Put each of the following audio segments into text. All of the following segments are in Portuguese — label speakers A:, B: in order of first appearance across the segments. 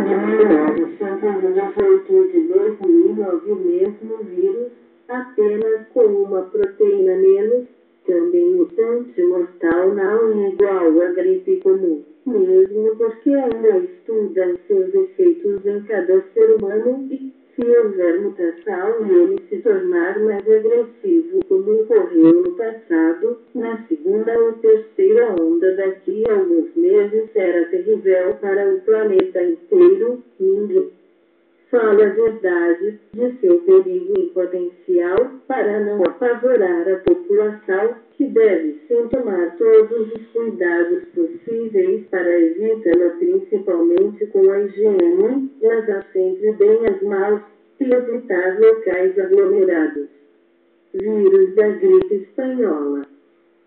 A: de 1918 originou-se o mesmo vírus, apenas com uma proteína menos, também mutante mortal não igual à gripe comum, mesmo porque ainda estuda seus efeitos em cada ser humano e, se houver mutação e ele se tornar mais agressivo como ocorreu no passado, na segunda ou terceira onda daqui a alguns meses será terrível para o planeta inteiro. Ninguém fala a verdade de seu perigo e potencial para não apavorar a população, que deve sim tomar todos os cuidados possíveis para evitá-la, principalmente com a higiene, lavar sempre bem as mãos e evitar locais aglomerados. Vírus da gripe espanhola.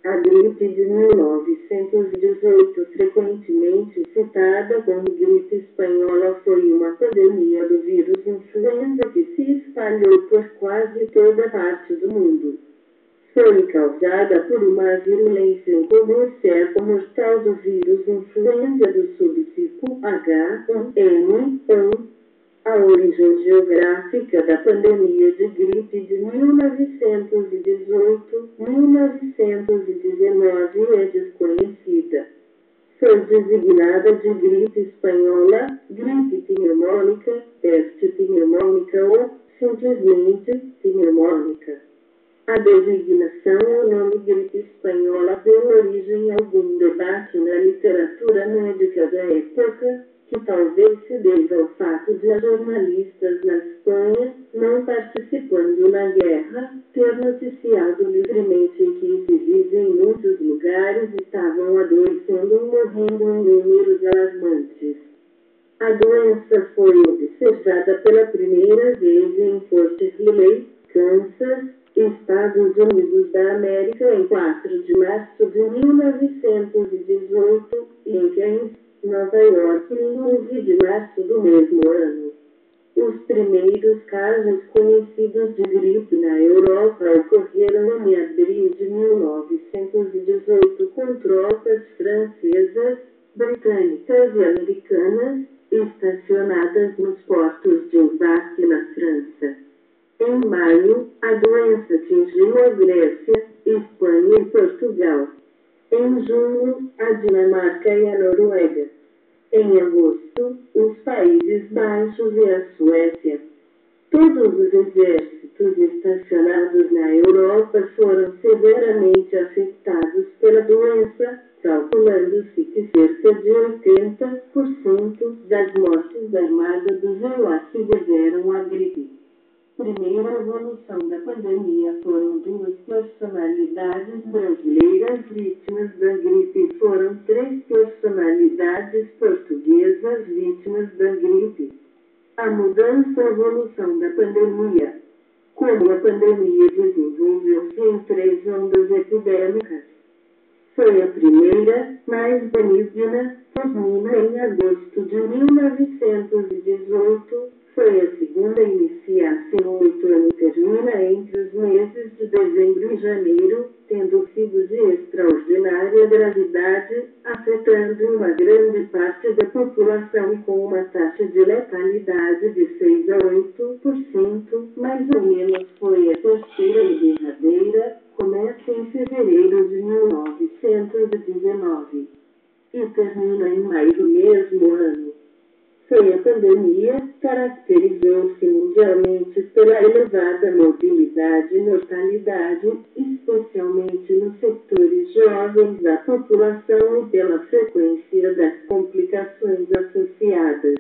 A: A gripe de 1918, frequentemente citada como gripe espanhola, foi uma pandemia do vírus influenza que se espalhou por quase toda parte do mundo. Foi causada por uma virulência incomum certo mortal do vírus influenza do subtipo H1N1. A origem geográfica da pandemia de gripe de 1918-1919 é desconhecida. Foi designada de gripe espanhola, gripe pneumônica, peste pneumônica ou, simplesmente, pneumônica. A designação ao nome gripe espanhola deu origem a algum debate na literatura médica da época, que talvez se deva ao fato de as jornalistas na Espanha, não participando na guerra, ter noticiado livremente que civis em muitos lugares estavam adoecendo ou morrendo em números alarmantes. A doença foi observada pela primeira vez em Fort Riley, Kansas, Estados Unidos da América, em 4 de março de 1918 e em Keynes, Nova York, em 11 de março do mesmo ano. Os primeiros casos conhecidos de gripe na Europa ocorreram em abril de 1918 com tropas francesas, britânicas e americanas, estacionadas nos portos de embarque na França. Em maio, a doença atingiu a Grécia, Espanha e Portugal. Em junho, a Dinamarca e a Noruega. Em agosto, os Países Baixos e a Suécia. Todos os exércitos estacionados na Europa foram severamente afetados pela doença, calculando-se que cerca de 80% das mortes armadas dos EUA se deveram à gripe. Primeira evolução da pandemia foram 2 personalidades brasileiras vítimas da gripe. Foram 3 personalidades portuguesas vítimas da gripe. A mudança e evolução da pandemia. Como a pandemia desenvolveu-se em 3 ondas epidêmicas. Foi a primeira, mais benigna, termina em agosto de 1918. Foi a segunda, inicia-se em outono e termina entre os meses de dezembro e janeiro, tendo sido de extraordinária gravidade, afetando uma grande parte da população e com uma taxa de letalidade de 6 a 8%, mais ou menos. Foi a terceira e derradeira, começa em fevereiro de 1919 e termina em maio do mesmo ano. Foi a pandemia, caracterizou-se mundialmente pela elevada mobilidade e mortalidade, especialmente nos setores jovens da população e pela frequência das complicações associadas.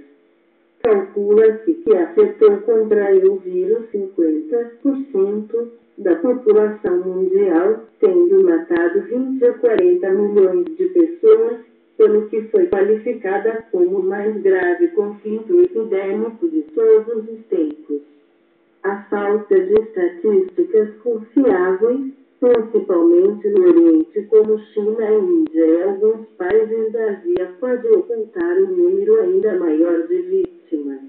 A: Calcula-se que afetou contraiu o vírus 50% da população mundial, tendo matado 20 a 40 milhões de pessoas, pelo que foi qualificada como o mais grave conflito epidêmico de todos os tempos. A falta de estatísticas confiáveis, principalmente no Oriente como China e Índia e alguns países da Ásia, pode ocultar um número ainda maior de vítimas.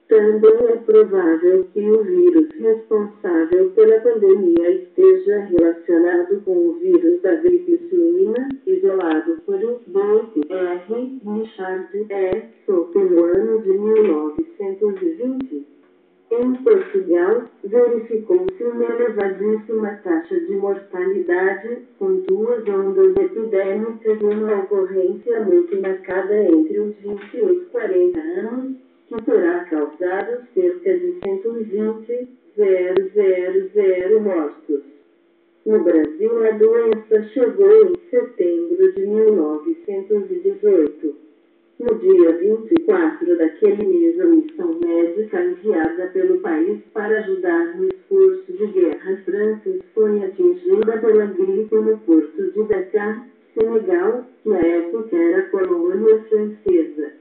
A: Também é provável que o vírus responsável pela pandemia esteja relacionado com o vírus da gripe suína, isolado por o Dr. R. Richard E. Soto no ano de verificou-se uma elevadíssima taxa de mortalidade, com 2 ondas epidêmicas e uma ocorrência muito marcada entre os 20 e os 40 anos, que terá causado cerca de 120.000 mortos. No Brasil, a doença chegou em setembro de 1918. No dia 24 daquele mês, a missão médica enviada pelo país para ajudar no esforço de guerra francês foi atingida pela gripe no porto de Dakar, Senegal, que à época era colônia francesa.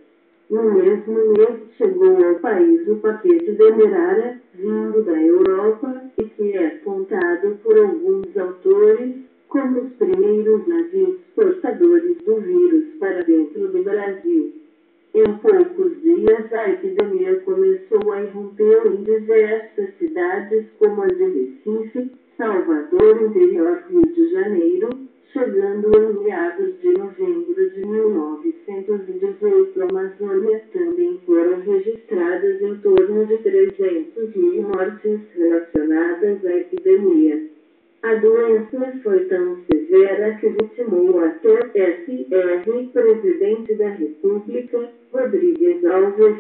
A: No mesmo mês, chegou ao país o paquete Demerara, vindo da Europa, e que é apontado por alguns autores como os primeiros navios portadores do vírus para dentro do Brasil. Em poucos dias, a epidemia começou a irromper em diversas cidades como a de Recife, Salvador, interior Rio de Janeiro, chegando em meados de novembro de 1918. A Amazônia também foram registradas em torno de 300.000 mortes relacionadas à epidemia. A doença foi tão severa que vitimou até Sr. Presidente da República, Rodrigues Alves,